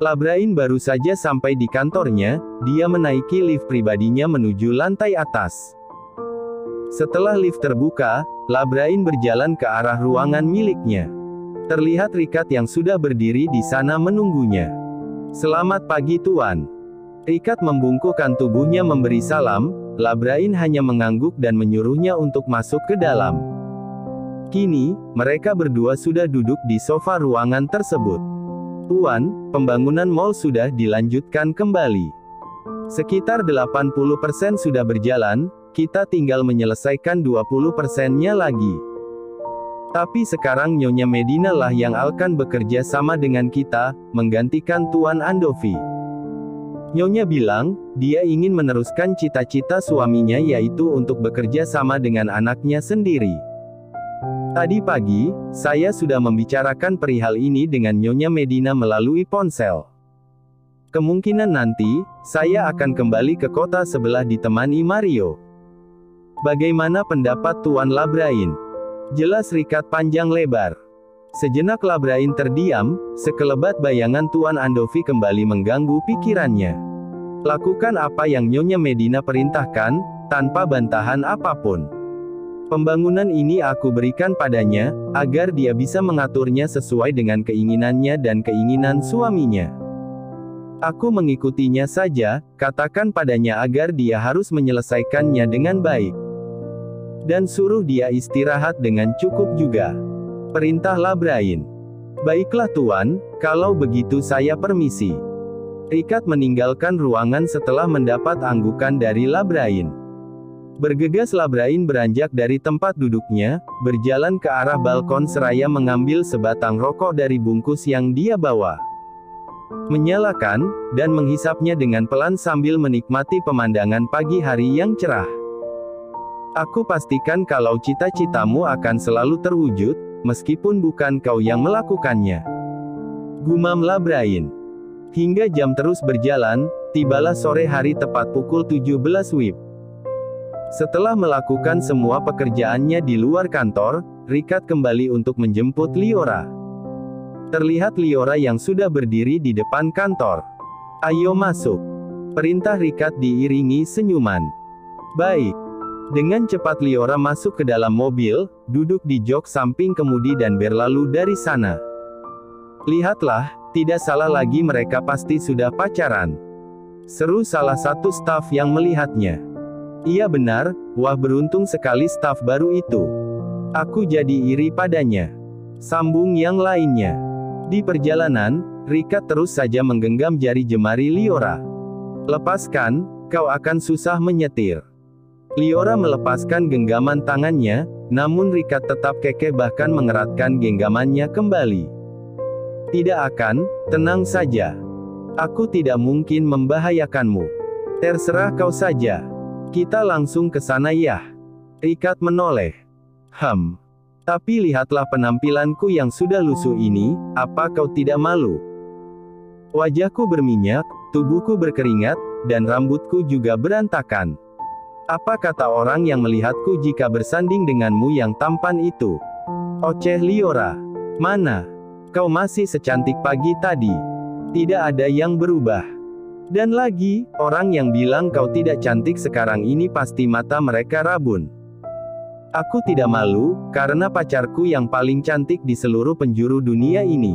Labrain baru saja sampai di kantornya, dia menaiki lift pribadinya menuju lantai atas. Setelah lift terbuka, Labrain berjalan ke arah ruangan miliknya. Terlihat Ricard yang sudah berdiri di sana menunggunya. "Selamat pagi Tuan." Ricard membungkukkan tubuhnya memberi salam. Labrain hanya mengangguk dan menyuruhnya untuk masuk ke dalam. Kini, mereka berdua sudah duduk di sofa ruangan tersebut. "Tuan, pembangunan mall sudah dilanjutkan kembali. Sekitar 80% sudah berjalan, kita tinggal menyelesaikan 20%-nya lagi. Tapi sekarang Nyonya Medina lah yang akan bekerja sama dengan kita, menggantikan Tuan Andovi. Nyonya bilang, dia ingin meneruskan cita-cita suaminya yaitu untuk bekerja sama dengan anaknya sendiri. Tadi pagi, saya sudah membicarakan perihal ini dengan Nyonya Medina melalui ponsel. Kemungkinan nanti, saya akan kembali ke kota sebelah ditemani Mario. Bagaimana pendapat Tuan Labrain?" Jelas Ricard panjang lebar. Sejenak Labrain terdiam, sekelebat bayangan Tuan Andovi kembali mengganggu pikirannya. Lakukan apa yang Nyonya Medina perintahkan, tanpa bantahan apapun. Pembangunan ini aku berikan padanya, agar dia bisa mengaturnya sesuai dengan keinginannya dan keinginan suaminya. Aku mengikutinya saja, katakan padanya agar dia harus menyelesaikannya dengan baik. Dan suruh dia istirahat dengan cukup juga. Perintah Labrain. "Baiklah Tuan, kalau begitu saya permisi." Ricard meninggalkan ruangan setelah mendapat anggukan dari Labrain. Bergegas Labrain beranjak dari tempat duduknya, berjalan ke arah balkon seraya mengambil sebatang rokok dari bungkus yang dia bawa. Menyalakan, dan menghisapnya dengan pelan sambil menikmati pemandangan pagi hari yang cerah. "Aku pastikan kalau cita-citamu akan selalu terwujud, meskipun bukan kau yang melakukannya," gumam Labrain. Hingga jam terus berjalan, tibalah sore hari tepat pukul 17 WIB. Setelah melakukan semua pekerjaannya di luar kantor, Ricard kembali untuk menjemput Liora. Terlihat Liora yang sudah berdiri di depan kantor. "Ayo masuk." Perintah Ricard diiringi senyuman. "Baik." Dengan cepat Liora masuk ke dalam mobil, duduk di jok samping kemudi dan berlalu dari sana. "Lihatlah, tidak salah lagi mereka pasti sudah pacaran," seru salah satu staf yang melihatnya. "Iya benar, wah beruntung sekali staf baru itu. Aku jadi iri padanya," sambung yang lainnya. Di perjalanan, Ricard terus saja menggenggam jari jemari Liora. "Lepaskan, kau akan susah menyetir." Liora melepaskan genggaman tangannya, namun Ricard tetap kekeh bahkan mengeratkan genggamannya kembali. "Tidak akan, tenang saja. Aku tidak mungkin membahayakanmu. Terserah kau saja. Kita langsung ke sana ya." Ricard menoleh. Tapi lihatlah penampilanku yang sudah lusuh ini, apa kau tidak malu?" "Wajahku berminyak, tubuhku berkeringat, dan rambutku juga berantakan. Apa kata orang yang melihatku jika bersanding denganmu yang tampan itu?" oceh Liora. "Mana? Kau masih secantik pagi tadi. Tidak ada yang berubah. Dan lagi, orang yang bilang kau tidak cantik sekarang ini pasti mata mereka rabun. Aku tidak malu, karena pacarku yang paling cantik di seluruh penjuru dunia ini."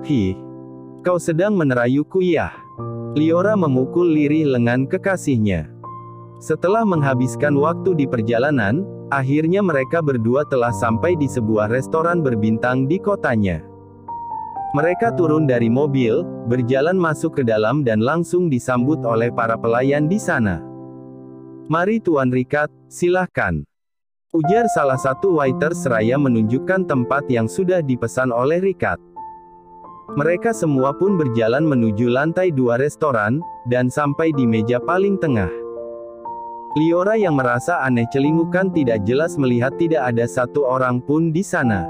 "Hih, kau sedang menerayuku ya?" Liora memukul lirih lengan kekasihnya. Setelah menghabiskan waktu di perjalanan, akhirnya mereka berdua telah sampai di sebuah restoran berbintang di kotanya. Mereka turun dari mobil, berjalan masuk ke dalam dan langsung disambut oleh para pelayan di sana. "Mari Tuan Ricard, silahkan," ujar salah satu waiter seraya menunjukkan tempat yang sudah dipesan oleh Ricard. Mereka semua pun berjalan menuju lantai 2 restoran, dan sampai di meja paling tengah. Liora yang merasa aneh celingukan tidak jelas melihat tidak ada satu orang pun di sana.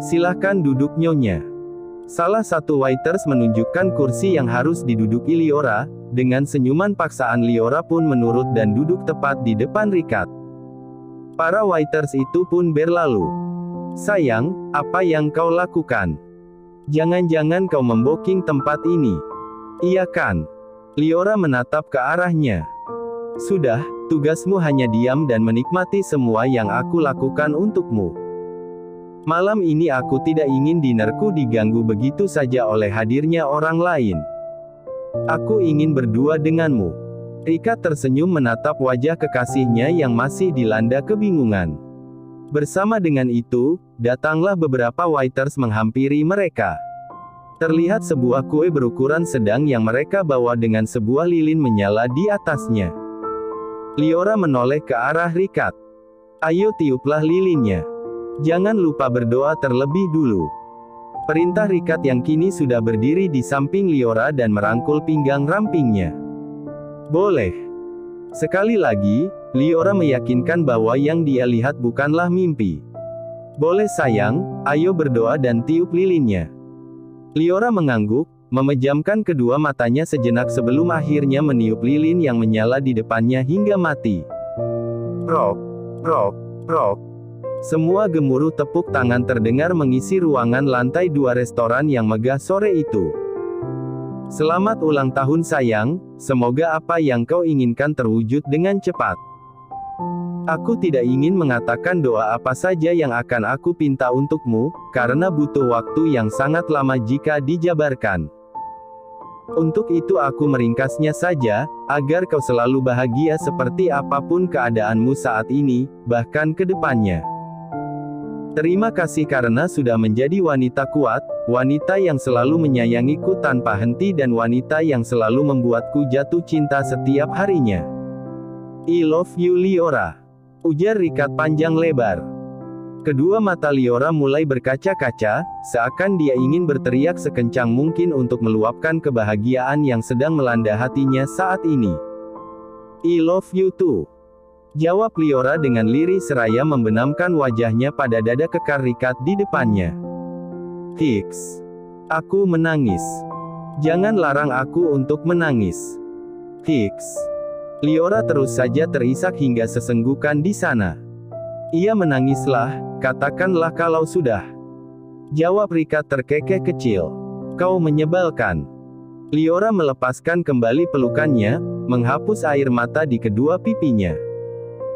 "Silahkan duduk Nyonya." Salah satu waiters menunjukkan kursi yang harus diduduki Liora, dengan senyuman paksaan Liora pun menurut dan duduk tepat di depan Ricard. Para waiters itu pun berlalu. "Sayang, apa yang kau lakukan?" Jangan-jangan kau memboking tempat ini. Iya kan? Liora menatap ke arahnya. Sudah, tugasmu hanya diam dan menikmati semua yang aku lakukan untukmu. Malam ini aku tidak ingin dinerku diganggu begitu saja oleh hadirnya orang lain. Aku ingin berdua denganmu. Rika tersenyum menatap wajah kekasihnya yang masih dilanda kebingungan. Bersama dengan itu, datanglah beberapa waiters menghampiri mereka. Terlihat sebuah kue berukuran sedang yang mereka bawa dengan sebuah lilin menyala di atasnya. Liora menoleh ke arah Rika. Ayo tiuplah lilinnya. Jangan lupa berdoa terlebih dulu. Perintah Rika yang kini sudah berdiri di samping Liora dan merangkul pinggang rampingnya. Boleh. Sekali lagi, Liora meyakinkan bahwa yang dia lihat bukanlah mimpi. Boleh sayang, ayo berdoa dan tiup lilinnya. Liora mengangguk, memejamkan kedua matanya sejenak sebelum akhirnya meniup lilin yang menyala di depannya hingga mati. Prok, prok, prok. Semua gemuruh tepuk tangan terdengar mengisi ruangan lantai 2 restoran yang megah sore itu. Selamat ulang tahun sayang, semoga apa yang kau inginkan terwujud dengan cepat. Aku tidak ingin mengatakan doa apa saja yang akan aku pinta untukmu, karena butuh waktu yang sangat lama jika dijabarkan. Untuk itu aku meringkasnya saja, agar kau selalu bahagia seperti apapun keadaanmu saat ini, bahkan ke depannya. Terima kasih karena sudah menjadi wanita kuat, wanita yang selalu menyayangiku tanpa henti dan wanita yang selalu membuatku jatuh cinta setiap harinya. I love you Liora. Ujar Rika panjang lebar. Kedua mata Liora mulai berkaca-kaca, seakan dia ingin berteriak sekencang mungkin untuk meluapkan kebahagiaan yang sedang melanda hatinya saat ini. I love you too. Jawab Liora dengan lirih seraya membenamkan wajahnya pada dada kekar Rika di depannya. Hiks. Aku menangis. Jangan larang aku untuk menangis. Hiks. Liora terus saja terisak hingga sesenggukan di sana. Ia menangislah, katakanlah kalau sudah. Jawab Rika terkekeh kecil. Kau menyebalkan. Liora melepaskan kembali pelukannya, menghapus air mata di kedua pipinya.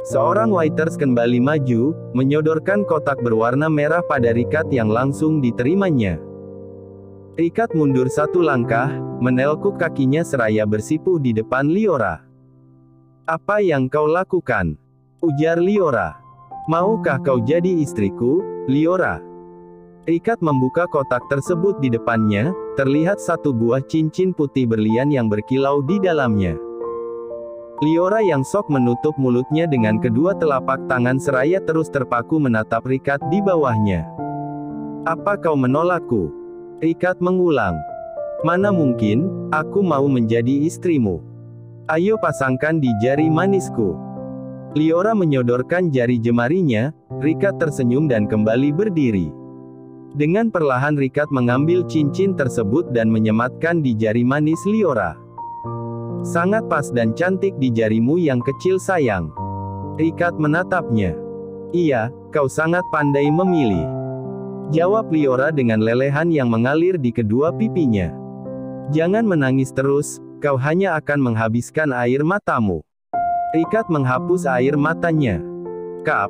Seorang waiters kembali maju, menyodorkan kotak berwarna merah pada Rika yang langsung diterimanya. Rika mundur satu langkah, menelkuk kakinya seraya bersipuh di depan Liora. Apa yang kau lakukan? Ujar Liora. Maukah kau jadi istriku, Liora? Rika membuka kotak tersebut di depannya, terlihat satu buah cincin putih berlian yang berkilau di dalamnya. Liora yang sok menutup mulutnya dengan kedua telapak tangan seraya terus terpaku menatap Rika di bawahnya. Apa kau menolakku? Rika mengulang. Mana mungkin, aku mau menjadi istrimu. Ayo pasangkan di jari manisku. Liora menyodorkan jari jemarinya, Rika tersenyum dan kembali berdiri. Dengan perlahan Rika mengambil cincin tersebut dan menyematkan di jari manis Liora. Sangat pas dan cantik di jarimu yang kecil sayang. Rika menatapnya. Iya, kau sangat pandai memilih. Jawab Liora dengan lelehan yang mengalir di kedua pipinya. Jangan menangis terus, kau hanya akan menghabiskan air matamu. Rika menghapus air matanya. Kap.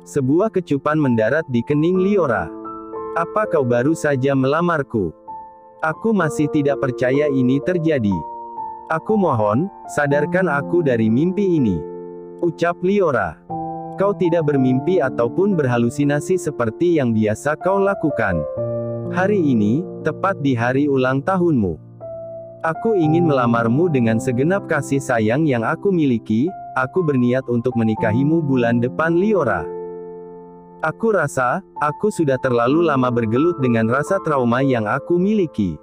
Sebuah kecupan mendarat di kening Liora. Apa kau baru saja melamarku? Aku masih tidak percaya ini terjadi. Aku mohon, sadarkan aku dari mimpi ini. Ucap Liora. Kau tidak bermimpi ataupun berhalusinasi seperti yang biasa kau lakukan. Hari ini, tepat di hari ulang tahunmu. Aku ingin melamarmu dengan segenap kasih sayang yang aku miliki, aku berniat untuk menikahimu bulan depan Liora. Aku rasa, aku sudah terlalu lama bergelut dengan rasa trauma yang aku miliki.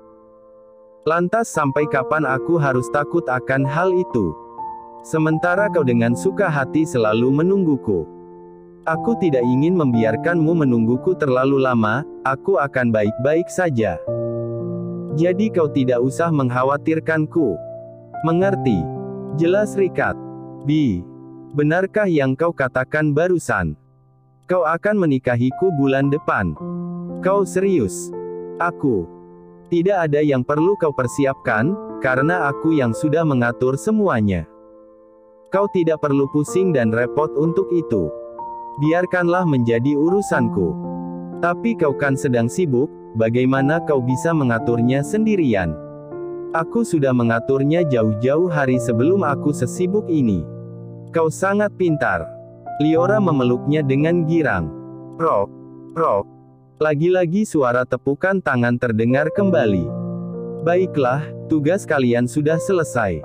Lantas sampai kapan aku harus takut akan hal itu? Sementara kau dengan suka hati selalu menungguku. Aku tidak ingin membiarkanmu menungguku terlalu lama, aku akan baik-baik saja. Jadi kau tidak usah mengkhawatirkanku. Mengerti? Jelas Rika. Bi. Benarkah yang kau katakan barusan? Kau akan menikahiku bulan depan. Kau serius? Aku. Tidak ada yang perlu kau persiapkan, karena aku yang sudah mengatur semuanya. Kau tidak perlu pusing dan repot untuk itu. Biarkanlah menjadi urusanku. Tapi kau kan sedang sibuk, bagaimana kau bisa mengaturnya sendirian? Aku sudah mengaturnya jauh-jauh hari sebelum aku sesibuk ini. Kau sangat pintar. Liora memeluknya dengan girang. Prok, prok. Lagi-lagi suara tepukan tangan terdengar kembali. Baiklah, tugas kalian sudah selesai.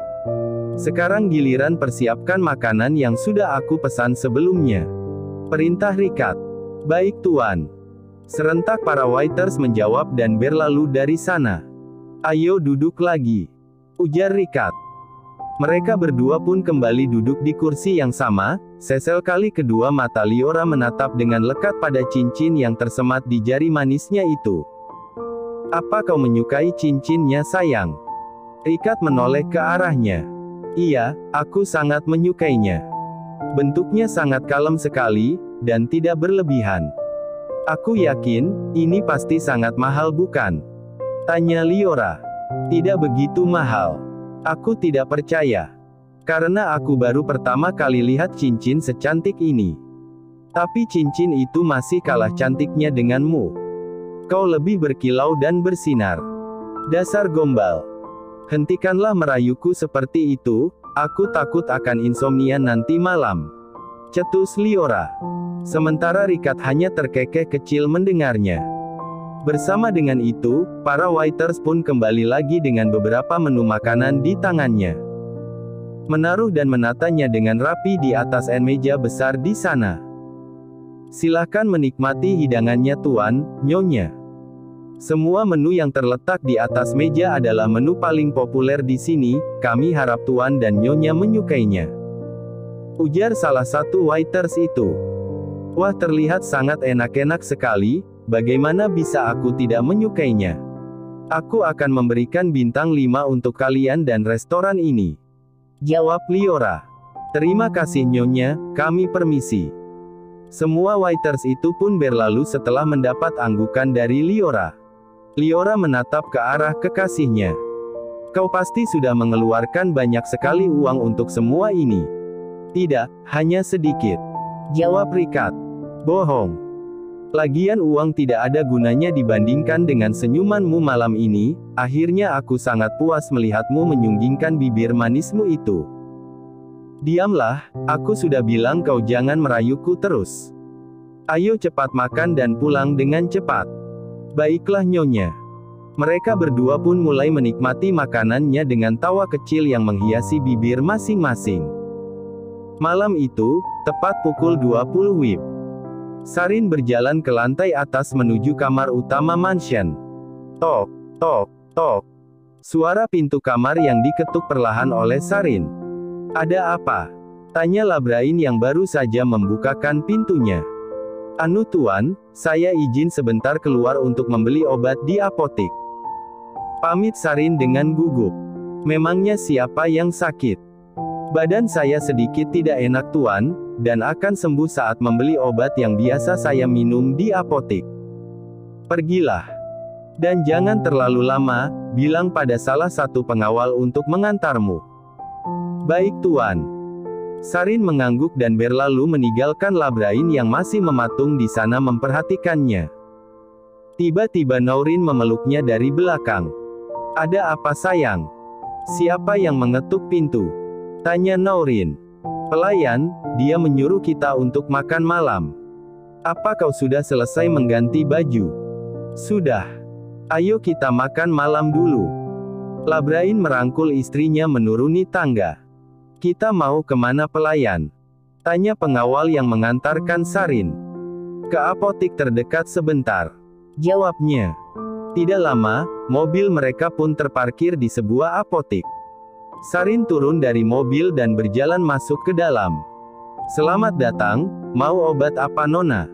Sekarang giliran persiapkan makanan yang sudah aku pesan sebelumnya. Perintah Ricard. Baik Tuan. Serentak para waiters menjawab dan berlalu dari sana. Ayo duduk lagi, ujar Ricard. Mereka berdua pun kembali duduk di kursi yang sama. Sesel kali kedua mata Liora menatap dengan lekat pada cincin yang tersemat di jari manisnya itu. Apa kau menyukai cincinnya sayang? Ricard menoleh ke arahnya. Iya, aku sangat menyukainya. Bentuknya sangat kalem sekali, dan tidak berlebihan. Aku yakin, ini pasti sangat mahal bukan? Tanya Liora. Tidak begitu mahal. Aku tidak percaya. Karena aku baru pertama kali lihat cincin secantik ini. Tapi cincin itu masih kalah cantiknya denganmu. Kau lebih berkilau dan bersinar. Dasar gombal. Hentikanlah merayuku seperti itu, aku takut akan insomnia nanti malam. Cetus Liora. Sementara Ricard hanya terkekeh kecil mendengarnya. Bersama dengan itu, para waiters pun kembali lagi dengan beberapa menu makanan di tangannya. Menaruh dan menatanya dengan rapi di atas meja besar di sana. Silakan menikmati hidangannya Tuan, Nyonya. Semua menu yang terletak di atas meja adalah menu paling populer di sini, kami harap Tuan dan Nyonya menyukainya. Ujar salah satu waiters itu. Wah, terlihat sangat enak-enak sekali, bagaimana bisa aku tidak menyukainya? Aku akan memberikan bintang 5 untuk kalian dan restoran ini. Jawab Liora. Terima kasih Nyonya, kami permisi. Semua waiters itu pun berlalu setelah mendapat anggukan dari Liora. Liora menatap ke arah kekasihnya. Kau pasti sudah mengeluarkan banyak sekali uang untuk semua ini. Tidak, hanya sedikit. Jawab Ricard. Bohong. Lagian uang tidak ada gunanya dibandingkan dengan senyumanmu malam ini, akhirnya aku sangat puas melihatmu menyunggingkan bibir manismu itu. Diamlah, aku sudah bilang kau jangan merayuku terus. Ayo cepat makan dan pulang dengan cepat. Baiklah Nyonya. Mereka berdua pun mulai menikmati makanannya dengan tawa kecil yang menghiasi bibir masing-masing. Malam itu, tepat pukul 20 WIB. Sarin berjalan ke lantai atas menuju kamar utama mansion. Tok, tok, tok. Suara pintu kamar yang diketuk perlahan oleh Sarin. Ada apa? Tanya Labrain yang baru saja membukakan pintunya. Anu Tuan, saya izin sebentar keluar untuk membeli obat di apotik. Pamit Sarin dengan gugup. Memangnya siapa yang sakit? Badan saya sedikit tidak enak Tuan, dan akan sembuh saat membeli obat yang biasa saya minum di apotik. Pergilah. Dan jangan terlalu lama, bilang pada salah satu pengawal untuk mengantarmu. Baik Tuan. Sarin mengangguk dan berlalu meninggalkan Labrain yang masih mematung di sana memperhatikannya. Tiba-tiba Naurin memeluknya dari belakang. Ada apa sayang? Siapa yang mengetuk pintu? Tanya Naurin. Pelayan, dia menyuruh kita untuk makan malam. Apa kau sudah selesai mengganti baju? Sudah. Ayo kita makan malam dulu. Labrain merangkul istrinya menuruni tangga. Kita mau kemana pelayan? Tanya pengawal yang mengantarkan Sarin. Ke apotik terdekat sebentar. Jawabnya. Tidak lama, mobil mereka pun terparkir di sebuah apotik. Sarin turun dari mobil dan berjalan masuk ke dalam. Selamat datang, mau obat apa Nona?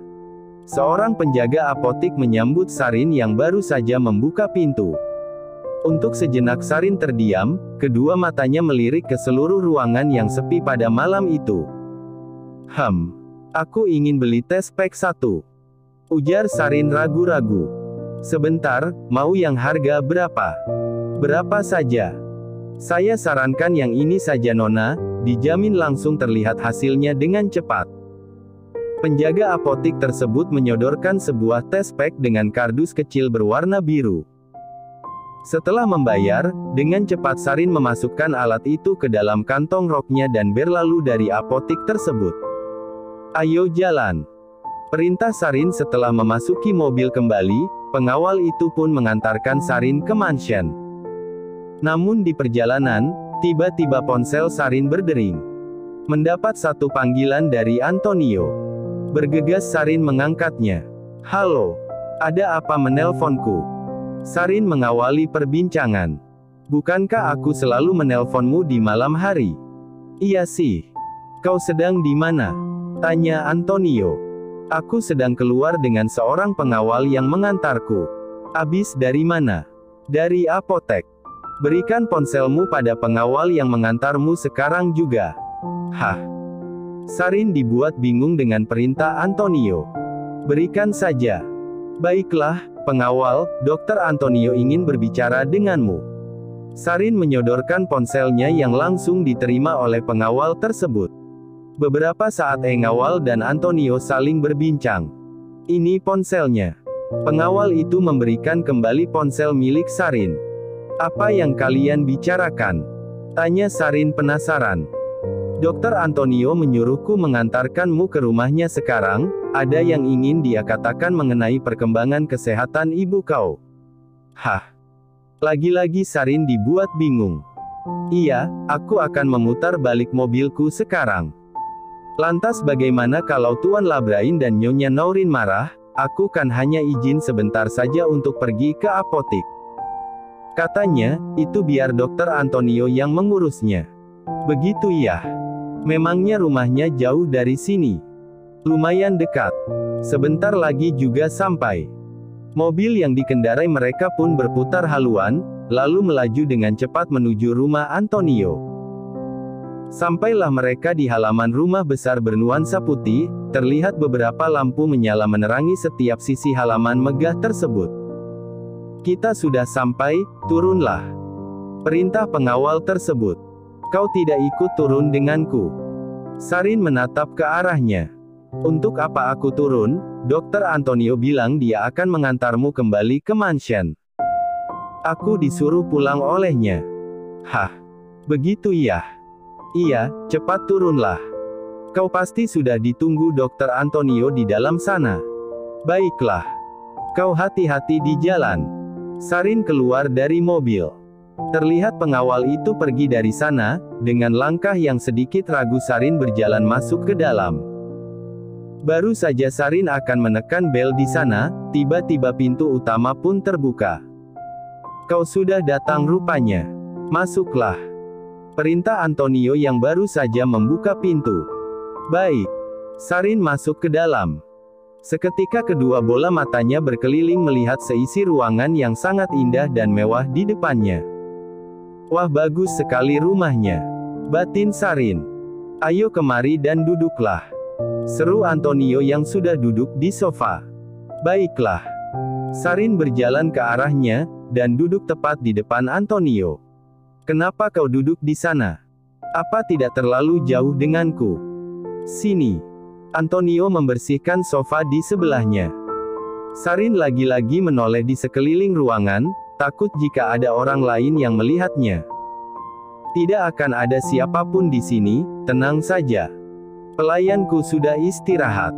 Seorang penjaga apotik menyambut Sarin yang baru saja membuka pintu. Untuk sejenak Sarin terdiam, kedua matanya melirik ke seluruh ruangan yang sepi pada malam itu. Aku ingin beli tes pack 1. Ujar Sarin ragu-ragu. Sebentar, mau yang harga berapa? Berapa saja? Saya sarankan yang ini saja Nona, dijamin langsung terlihat hasilnya dengan cepat. Penjaga apotik tersebut menyodorkan sebuah tes pack dengan kardus kecil berwarna biru. Setelah membayar, dengan cepat Sarin memasukkan alat itu ke dalam kantong roknya dan berlalu dari apotik tersebut. Ayo jalan. Perintah Sarin setelah memasuki mobil kembali, pengawal itu pun mengantarkan Sarin ke mansion. Namun di perjalanan, tiba-tiba ponsel Sarin berdering. Mendapat satu panggilan dari Antonio. Bergegas Sarin mengangkatnya. Halo, ada apa menelponku? Sarin mengawali perbincangan. Bukankah aku selalu menelponmu di malam hari? Iya sih. Kau sedang di mana? Tanya Antonio. Aku sedang keluar dengan seorang pengawal yang mengantarku. Abis dari mana? Dari apotek. Berikan ponselmu pada pengawal yang mengantarmu sekarang juga. Hah? Sarin dibuat bingung dengan perintah Antonio. Berikan saja. Baiklah, pengawal, Dokter Antonio ingin berbicara denganmu. Sarin menyodorkan ponselnya yang langsung diterima oleh pengawal tersebut. Beberapa saat pengawal dan Antonio saling berbincang. Ini ponselnya. Pengawal itu memberikan kembali ponsel milik Sarin. Apa yang kalian bicarakan? Tanya Sarin penasaran. Dokter Antonio menyuruhku mengantarkanmu ke rumahnya sekarang, ada yang ingin dia katakan mengenai perkembangan kesehatan ibu kau. Hah? Lagi-lagi Sarin dibuat bingung. Iya, aku akan memutar balik mobilku sekarang. Lantas bagaimana kalau Tuan Labrain dan Nyonya Naurin marah? Aku kan hanya izin sebentar saja untuk pergi ke apotik. Katanya, itu biar Dokter Antonio yang mengurusnya. Begitu ya. Memangnya rumahnya jauh dari sini? Lumayan dekat. Sebentar lagi juga sampai. Mobil yang dikendarai mereka pun berputar haluan, lalu melaju dengan cepat menuju rumah Antonio. Sampailah mereka di halaman rumah besar bernuansa putih, terlihat beberapa lampu menyala menerangi setiap sisi halaman megah tersebut. Kita sudah sampai, turunlah. Perintah pengawal tersebut. Kau tidak ikut turun denganku. Sarin menatap ke arahnya. Untuk apa aku turun? Dokter Antonio bilang dia akan mengantarmu kembali ke mansion. Aku disuruh pulang olehnya. Hah? Begitu ya? Iya, cepat turunlah. Kau pasti sudah ditunggu Dokter Antonio di dalam sana. Baiklah. Kau hati-hati di jalan. Sarin keluar dari mobil. Terlihat pengawal itu pergi dari sana, dengan langkah yang sedikit ragu Sarin berjalan masuk ke dalam. Baru saja Sarin akan menekan bel di sana, tiba-tiba pintu utama pun terbuka. Kau sudah datang rupanya. Masuklah. Perintah Antonio yang baru saja membuka pintu. Baik. Sarin masuk ke dalam. Seketika kedua bola matanya berkeliling melihat seisi ruangan yang sangat indah dan mewah di depannya. Wah, bagus sekali rumahnya. Batin Sarin. Ayo kemari dan duduklah. Seru Antonio yang sudah duduk di sofa. Baiklah. Sarin berjalan ke arahnya, dan duduk tepat di depan Antonio. Kenapa kau duduk di sana? Apa tidak terlalu jauh denganku? Sini. Antonio membersihkan sofa di sebelahnya. Sarin lagi-lagi menoleh di sekeliling ruangan, takut jika ada orang lain yang melihatnya. Tidak akan ada siapapun di sini, tenang saja. Pelayanku sudah istirahat.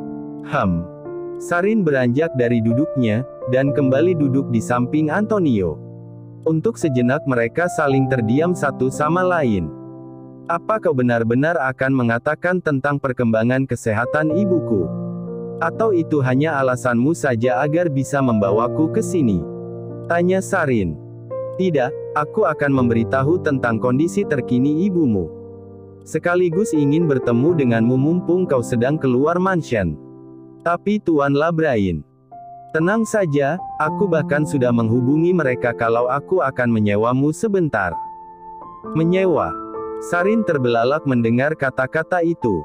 Sarin beranjak dari duduknya, dan kembali duduk di samping Antonio. Untuk sejenak mereka saling terdiam satu sama lain. Apa kau benar-benar akan mengatakan tentang perkembangan kesehatan ibuku? Atau itu hanya alasanmu saja agar bisa membawaku ke sini? Tanya Sarin. Tidak, aku akan memberitahu tentang kondisi terkini ibumu. Sekaligus ingin bertemu denganmu mumpung kau sedang keluar mansion. Tapi Tuan Labrain. Tenang saja, aku bahkan sudah menghubungi mereka kalau aku akan menyewamu sebentar. Menyewa? Sarin terbelalak mendengar kata-kata itu.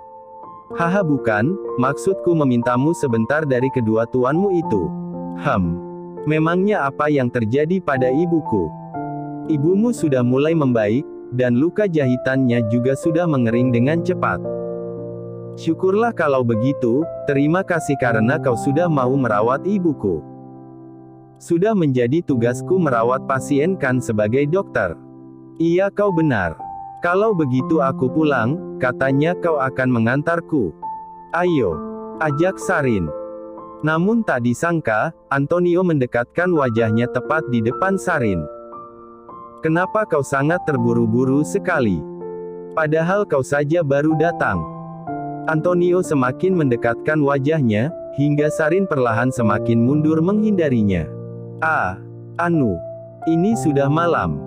Haha, bukan, maksudku memintamu sebentar dari kedua tuanmu itu. Memangnya apa yang terjadi pada ibuku? Ibumu sudah mulai membaik, dan luka jahitannya juga sudah mengering dengan cepat. Syukurlah kalau begitu, terima kasih karena kau sudah mau merawat ibuku. Sudah menjadi tugasku merawat pasien kan sebagai dokter. Iya, kau benar. Kalau begitu aku pulang, katanya kau akan mengantarku. Ayo, ajak Sarin. Namun tak disangka, Antonio mendekatkan wajahnya tepat di depan Sarin. Kenapa kau sangat terburu-buru sekali? Padahal kau saja baru datang. Antonio semakin mendekatkan wajahnya, hingga Sarin perlahan semakin mundur menghindarinya. Ini sudah malam.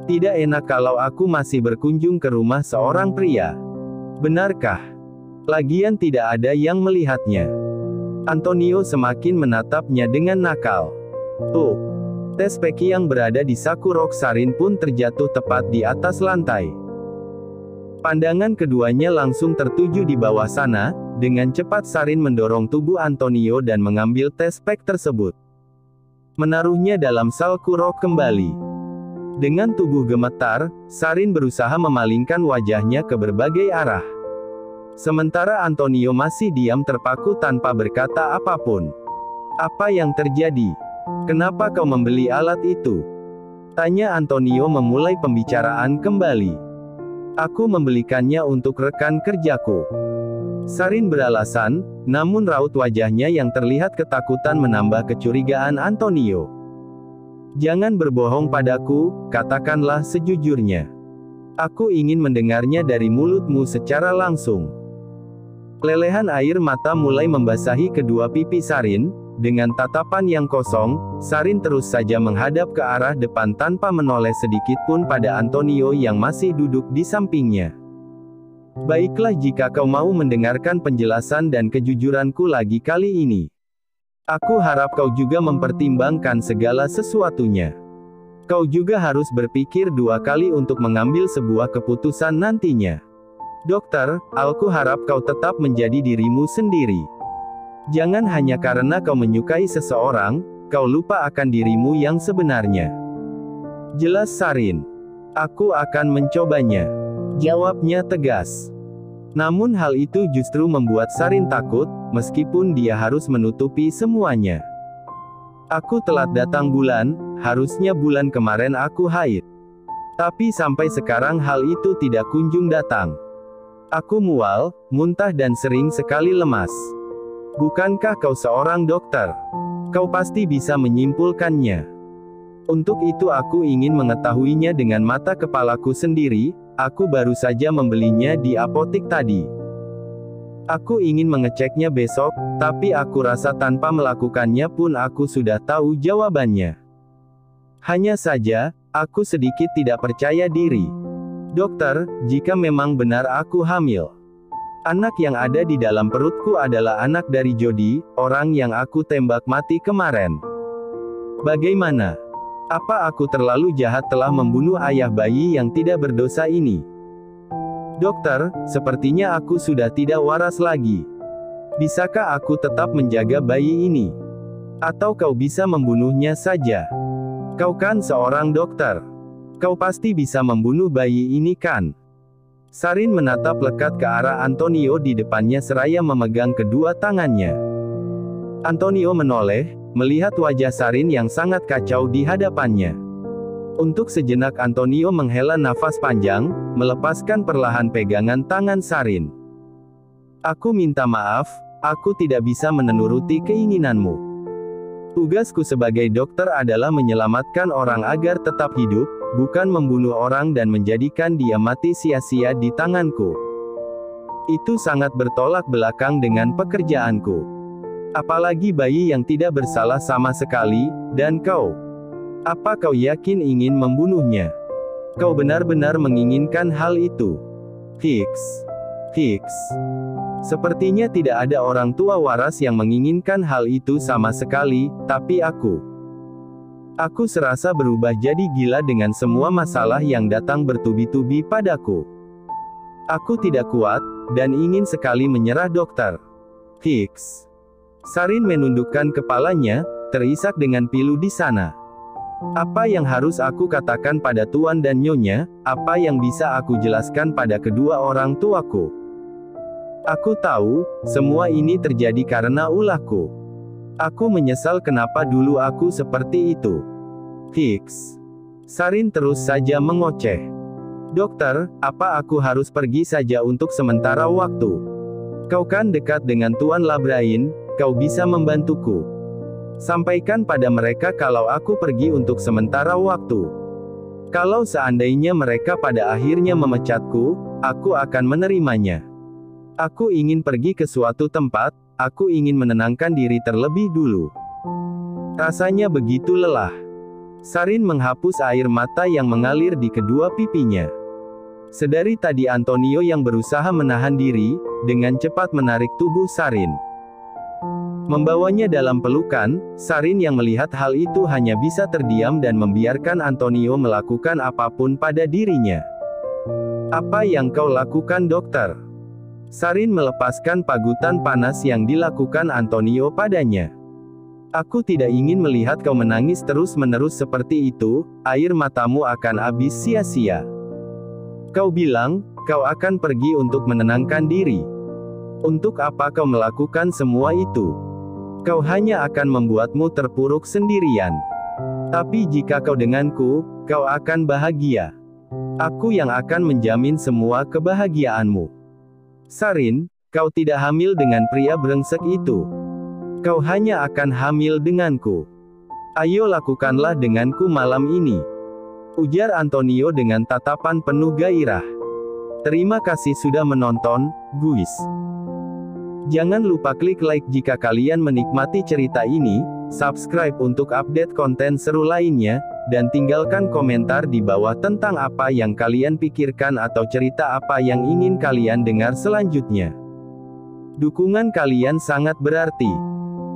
Tidak enak kalau aku masih berkunjung ke rumah seorang pria. Benarkah? Lagian tidak ada yang melihatnya. Antonio semakin menatapnya dengan nakal. Tes peki yang berada di saku rok Sarin pun terjatuh tepat di atas lantai. Pandangan keduanya langsung tertuju di bawah sana. Dengan cepat Sarin mendorong tubuh Antonio dan mengambil tes pek tersebut. Menaruhnya dalam saku rok kembali. Dengan tubuh gemetar, Sarin berusaha memalingkan wajahnya ke berbagai arah. Sementara Antonio masih diam terpaku tanpa berkata apapun. Apa yang terjadi? Kenapa kau membeli alat itu? Tanya Antonio memulai pembicaraan kembali. Aku membelikannya untuk rekan kerjaku. Sarin beralasan, namun raut wajahnya yang terlihat ketakutan menambah kecurigaan Antonio. Jangan berbohong padaku, katakanlah sejujurnya. Aku ingin mendengarnya dari mulutmu secara langsung. Lelehan air mata mulai membasahi kedua pipi Sarin. Dengan tatapan yang kosong, Sarin terus saja menghadap ke arah depan tanpa menoleh sedikit pun pada Antonio yang masih duduk di sampingnya. Baiklah, jika kau mau mendengarkan penjelasan dan kejujuranku lagi kali ini. Aku harap kau juga mempertimbangkan segala sesuatunya. Kau juga harus berpikir dua kali untuk mengambil sebuah keputusan nantinya. Dokter, aku harap kau tetap menjadi dirimu sendiri. Jangan hanya karena kau menyukai seseorang, kau lupa akan dirimu yang sebenarnya. Jelas Sarin. Aku akan mencobanya. Jawabnya tegas. Namun hal itu justru membuat Sarin takut, meskipun dia harus menutupi semuanya. Aku telat datang bulan, harusnya bulan kemarin aku haid. Tapi sampai sekarang hal itu tidak kunjung datang. Aku mual, muntah dan sering sekali lemas. Bukankah kau seorang dokter? Kau pasti bisa menyimpulkannya. Untuk itu aku ingin mengetahuinya dengan mata kepalaku sendiri. Aku baru saja membelinya di apotik tadi. Aku ingin mengeceknya besok, tapi aku rasa tanpa melakukannya pun aku sudah tahu jawabannya. Hanya saja, aku sedikit tidak percaya diri. Dokter, jika memang benar aku hamil. Anak yang ada di dalam perutku adalah anak dari Jody, orang yang aku tembak mati kemarin. Bagaimana? Apa aku terlalu jahat telah membunuh ayah bayi yang tidak berdosa ini? Dokter, sepertinya aku sudah tidak waras lagi. Bisakah aku tetap menjaga bayi ini? Atau kau bisa membunuhnya saja? Kau kan seorang dokter. Kau pasti bisa membunuh bayi ini kan? Sarin menatap lekat ke arah Antonio di depannya seraya memegang kedua tangannya. Antonio menoleh, melihat wajah Sarin yang sangat kacau di hadapannya. Untuk sejenak Antonio menghela nafas panjang, melepaskan perlahan pegangan tangan Sarin. Aku minta maaf, aku tidak bisa menuruti keinginanmu. Tugasku sebagai dokter adalah menyelamatkan orang agar tetap hidup, bukan membunuh orang dan menjadikan dia mati sia-sia di tanganku. Itu sangat bertolak belakang dengan pekerjaanku. Apalagi bayi yang tidak bersalah sama sekali, dan kau. Apa kau yakin ingin membunuhnya? Kau benar-benar menginginkan hal itu? Hicks. Sepertinya tidak ada orang tua waras yang menginginkan hal itu sama sekali, tapi aku. Aku serasa berubah jadi gila dengan semua masalah yang datang bertubi-tubi padaku. Aku tidak kuat, dan ingin sekali menyerah dokter. Hicks. Sarin menundukkan kepalanya, terisak dengan pilu di sana. Apa yang harus aku katakan pada Tuan dan Nyonya? Apa yang bisa aku jelaskan pada kedua orang tuaku? Aku tahu, semua ini terjadi karena ulahku. Aku menyesal kenapa dulu aku seperti itu. Hicks. Sarin terus saja mengoceh. Dokter, apa aku harus pergi saja untuk sementara waktu? Kau kan dekat dengan Tuan Labrain, kau bisa membantuku. Sampaikan pada mereka kalau aku pergi untuk sementara waktu. Kalau seandainya mereka pada akhirnya memecatku, aku akan menerimanya. Aku ingin pergi ke suatu tempat, aku ingin menenangkan diri terlebih dulu. Rasanya begitu lelah. Sarin menghapus air mata yang mengalir di kedua pipinya. Sedari tadi Antonio yang berusaha menahan diri, dengan cepat menarik tubuh Sarin. Membawanya dalam pelukan, Sarin yang melihat hal itu hanya bisa terdiam dan membiarkan Antonio melakukan apapun pada dirinya. Apa yang kau lakukan, dokter? Sarin melepaskan pagutan panas yang dilakukan Antonio padanya. Aku tidak ingin melihat kau menangis terus-menerus seperti itu, air matamu akan habis sia-sia. Kau bilang, kau akan pergi untuk menenangkan diri. Untuk apa kau melakukan semua itu? Kau hanya akan membuatmu terpuruk sendirian. Tapi jika kau denganku, kau akan bahagia. Aku yang akan menjamin semua kebahagiaanmu. Sarin, kau tidak hamil dengan pria brengsek itu. Kau hanya akan hamil denganku. Ayo lakukanlah denganku malam ini. Ujar Antonio dengan tatapan penuh gairah. Terima kasih sudah menonton, guys. Jangan lupa klik like jika kalian menikmati cerita ini, subscribe untuk update konten seru lainnya, dan tinggalkan komentar di bawah tentang apa yang kalian pikirkan atau cerita apa yang ingin kalian dengar selanjutnya. Dukungan kalian sangat berarti.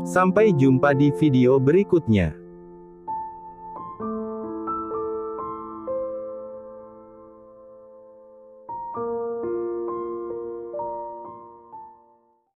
Sampai jumpa di video berikutnya.